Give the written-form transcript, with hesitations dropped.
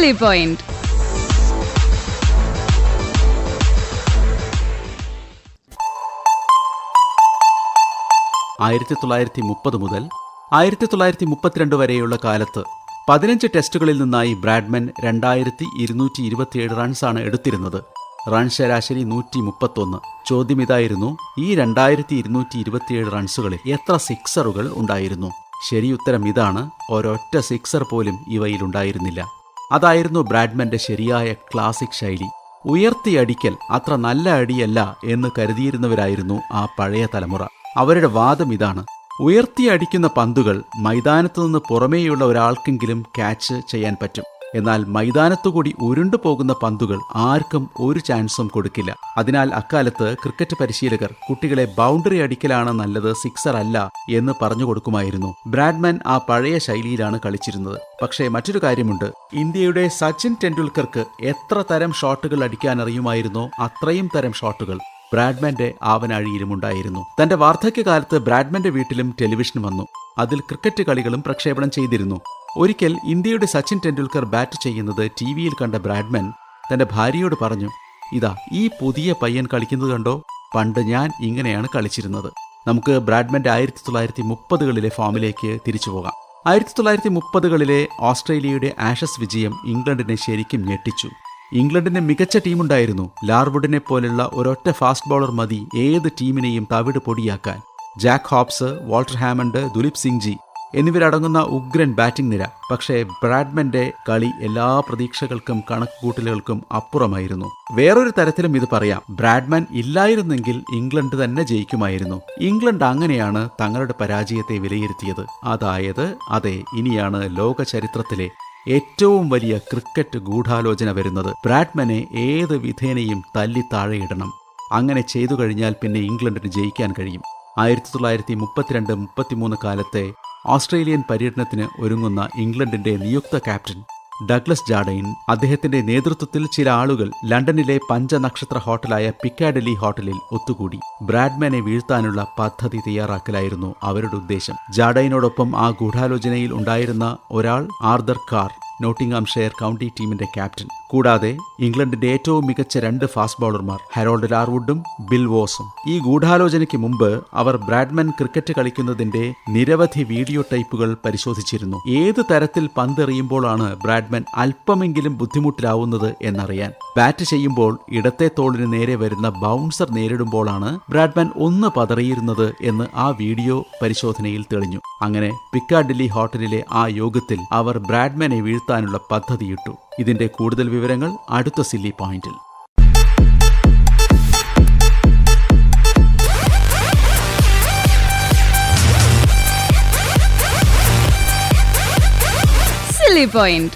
Silly Point. മുതൽ 1932 വരെയുള്ള കാലത്ത് 15 ടെസ്റ്റുകളിൽ നിന്നായി ബ്രാഡ്മൻ 2227 റൺസാണ് എടുത്തിരുന്നത്. റൺ ശരാശരി 131. ചോദ്യം ഇതായിരുന്നു, ഈ 2227 റൺസുകളിൽ എത്ര സിക്സറുകൾ ഉണ്ടായിരുന്നു? ശരിയുത്തരം ഇതാണ്, ഒരൊറ്റ സിക്സർ പോലും ഇവയിലുണ്ടായിരുന്നില്ല. അതായിരുന്നു ബ്രാഡ്മന്റെ ശരിയായ ക്ലാസിക് ശൈലി. ഉയർത്തിയടിക്കൽ അത്ര നല്ല അടിയല്ല എന്ന് കരുതിയിരുന്നവരായിരുന്നു ആ പഴയ തലമുറ. അവരുടെ വാദം ഇതാണ്, ഉയർത്തിയടിക്കുന്ന പന്തുകൾ മൈതാനത്തു നിന്ന് പുറമേയുള്ള ഒരാൾക്കെങ്കിലും ക്യാച്ച് ചെയ്യാൻ പറ്റും. എന്നാൽ മൈതാനത്തുകൂടി ഉരുണ്ടു പോകുന്ന പന്തുകൾ ആർക്കും ഒരു ചാൻസും കൊടുക്കില്ല. അതിനാൽ അക്കാലത്ത് ക്രിക്കറ്റ് പരിശീലകർ കുട്ടികളെ ബൗണ്ടറി അടിക്കലാണ് നല്ലത്, സിക്സർ അല്ല എന്ന് പറഞ്ഞു കൊടുക്കുമായിരുന്നു. ബ്രാഡ്മൻ ആ പഴയ ശൈലിയിലാണ് കളിച്ചിരുന്നത്. പക്ഷേ മറ്റൊരു കാര്യമുണ്ട്, ഇന്ത്യയുടെ സച്ചിൻ ടെണ്ടുൽക്കർക്ക് എത്ര തരം ഷോട്ടുകൾ അടിക്കാൻ അറിയുമായിരുന്നോ അത്രയും തരം ഷോട്ടുകൾ ബ്രാഡ്മന്റെ ആവനാഴിയിലും ഉണ്ടായിരുന്നു. തന്റെ വാർദ്ധക്യകാലത്ത് ബ്രാഡ്മന്റെ വീട്ടിലും ടെലിവിഷൻ വന്നു. അതിൽ ക്രിക്കറ്റ് കളികളും പ്രക്ഷേപണം ചെയ്തിരുന്നു. ഒരിക്കൽ ഇന്ത്യയുടെ സച്ചിൻ ടെണ്ടുൽക്കർ ബാറ്റ് ചെയ്യുന്നത് ടിവിയിൽ കണ്ട ബ്രാഡ്മൻ തന്റെ ഭാര്യയോട് പറഞ്ഞു, ഇതാ ഈ പുതിയ പയ്യൻ കളിക്കുന്നത് കണ്ടോ, പണ്ട് ഞാൻ ഇങ്ങനെയാണ് കളിച്ചിരുന്നത്. നമുക്ക് ബ്രാഡ്മന്റെ 1930കളിലെ ഫോമിലേക്ക് തിരിച്ചു പോകാം. 1930കളിലെ ഓസ്ട്രേലിയയുടെ ആഷസ് വിജയം ഇംഗ്ലണ്ടിനെ ശരിക്കും ഞെട്ടിച്ചു. ഇംഗ്ലണ്ടിന് മികച്ച ടീമുണ്ടായിരുന്നു. ലാർവുഡിനെ പോലുള്ള ഒരൊറ്റ ഫാസ്റ്റ് ബോളർ മതി ഏത് ടീമിനെയും തവിട് പൊടിയാക്കാൻ. Jack Hobbs, Walter Hammond, Duleep Singh ji എന്നിവരടങ്ങുന്ന ഉഗ്രൻ ബാറ്റിംഗ് നിര. പക്ഷേ ബ്രാഡ്മന്റെ കളി എല്ലാ പ്രതീക്ഷകൾക്കും കണക്കുകൂട്ടലുകൾക്കും അപ്പുറമായിരുന്നു. വേറൊരു തരത്തിലും ഇത് പറയാം, ബ്രാഡ്മൻ ഇല്ലായിരുന്നെങ്കിൽ ഇംഗ്ലണ്ട് തന്നെ ജയിക്കുമായിരുന്നു. ഇംഗ്ലണ്ട് അങ്ങനെയാണ് തങ്ങളുടെ പരാജയത്തെ വിലയിരുത്തിയത്. അതായത് അതെ, ഇനിയാണ് ലോക ചരിത്രത്തിലെ ഏറ്റവും വലിയ ക്രിക്കറ്റ് ഗൂഢാലോചന വരുന്നത്. ബ്രാഡ്മനെ ഏത് വിധേനയും തല്ലി താഴെയിടണം. അങ്ങനെ ചെയ്തു കഴിഞ്ഞാൽ പിന്നെ ഇംഗ്ലണ്ടിന് ജയിക്കാൻ കഴിയും. 1932-33 കാലത്തെ ഓസ്ട്രേലിയൻ പര്യടനത്തിന് ഒരുങ്ങുന്ന ഇംഗ്ലണ്ടിന്റെ നിയുക്ത ക്യാപ്റ്റൻ ഡഗ്ലസ് ജാർഡൈൻ, അദ്ദേഹത്തിന്റെ നേതൃത്വത്തിൽ ചില ആളുകൾ ലണ്ടനിലെ പഞ്ചനക്ഷത്ര ഹോട്ടലായ പിക്കാഡിലി ഹോട്ടലിൽ ഒത്തുകൂടി. ബ്രാഡ്മനെ വീഴ്ത്താനുള്ള പദ്ധതി തയ്യാറാക്കലായിരുന്നു അവരുടെ ഉദ്ദേശം. ജാർഡൈനോടൊപ്പം ആ ഗൂഢാലോചനയിൽ ഉണ്ടായിരുന്ന ഒരാൾ ആർതർ കാർ, നോട്ടിംഗ്ഹാംഷെയർ കൗണ്ടി ടീമിന്റെ ക്യാപ്റ്റൻ. കൂടാതെ ഇംഗ്ലണ്ടിന്റെ ഏറ്റവും മികച്ച 2 ഫാസ്റ്റ് ബോളർമാർ ഹാരോൾഡ് ലാർവുഡും ബിൽ വോസും. ഈ ഗൂഢാലോചനയ്ക്ക് മുമ്പ് അവർ ബ്രാഡ്മൻ ക്രിക്കറ്റ് കളിക്കുന്നതിന്റെ നിരവധി വീഡിയോ ടൈപ്പുകൾ പരിശോധിച്ചിരുന്നു. ഏത് തരത്തിൽ പന്തെറിയുമ്പോഴാണ് ബ്രാഡ്മൻ അല്പമെങ്കിലും ബുദ്ധിമുട്ടിലാവുന്നത് എന്നറിയാൻ. ബാറ്റ് ചെയ്യുമ്പോൾ ഇടത്തെ തോളിന് നേരെ വരുന്ന ബൗൺസർ നേരിടുമ്പോഴാണ് ബ്രാഡ്മൻ ഒന്ന് പതറിയിരുന്നത് എന്ന് ആ വീഡിയോ പരിശോധനയിൽ തെളിഞ്ഞു. അങ്ങനെ പിക്കാഡിലി ഹോട്ടലിലെ ആ യോഗത്തിൽ അവർ ബ്രാഡ്മനെ വീഴ്ത്താനുള്ള പദ്ധതിയിട്ടു. ഇതിന്റെ കൂടുതൽ വിവരങ്ങൾ അടുത്ത സില്ലി പോയിന്റിൽ. Silly Point.